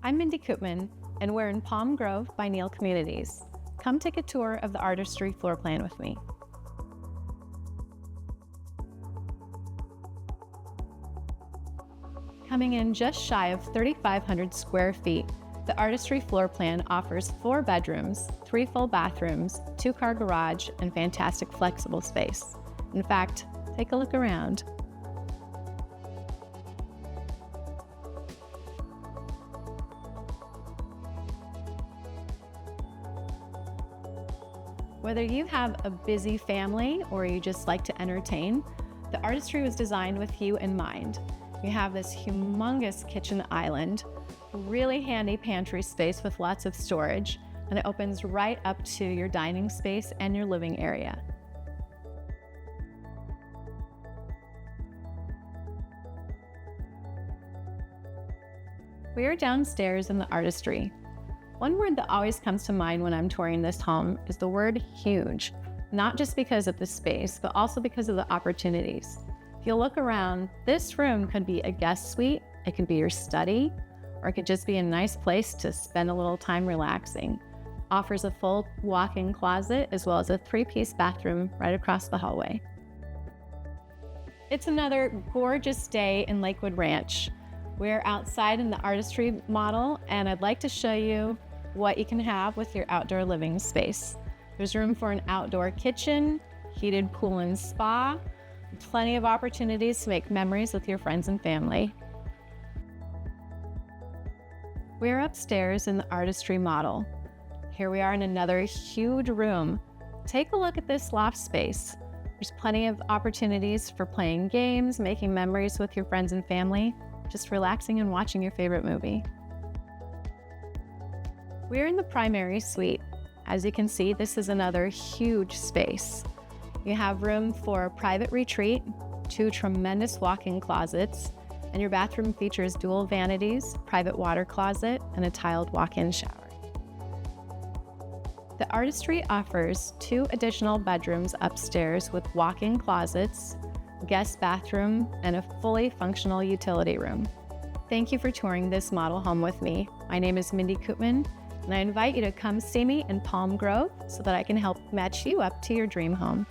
I'm Mindy Koopman, and we're in Palm Grove by Neal Communities. Come take a tour of the Artistry floor plan with me. Coming in just shy of 3,500 square feet, the Artistry floor plan offers 4 bedrooms, 3 full bathrooms, 2-car garage, and fantastic flexible space. In fact, take a look around. Whether you have a busy family or you just like to entertain, the Artistry was designed with you in mind. We have this humongous kitchen island, really handy pantry space with lots of storage, and it opens right up to your dining space and your living area. We are downstairs in the Artistry. One word that always comes to mind when I'm touring this home is the word huge, not just because of the space, but also because of the opportunities. If you look around, this room could be a guest suite, it could be your study, or it could just be a nice place to spend a little time relaxing. Offers a full walk-in closet as well as a 3-piece bathroom right across the hallway. It's another gorgeous day in Lakewood Ranch. We're outside in the Artistry model, and I'd like to show you what you can have with your outdoor living space. There's room for an outdoor kitchen, heated pool and spa, plenty of opportunities to make memories with your friends and family. We're upstairs in the Artistry model. Here we are in another huge room. Take a look at this loft space. There's plenty of opportunities for playing games, making memories with your friends and family, just relaxing and watching your favorite movie. We're in the primary suite. As you can see, this is another huge space. You have room for a private retreat, 2 tremendous walk-in closets, and your bathroom features dual vanities, private water closet, and a tiled walk-in shower. The Artistry offers 2 additional bedrooms upstairs with walk-in closets, guest bathroom, and a fully functional utility room. Thank you for touring this model home with me. My name is Mindy Koopman, and I invite you to come see me in Palm Grove so that I can help match you up to your dream home.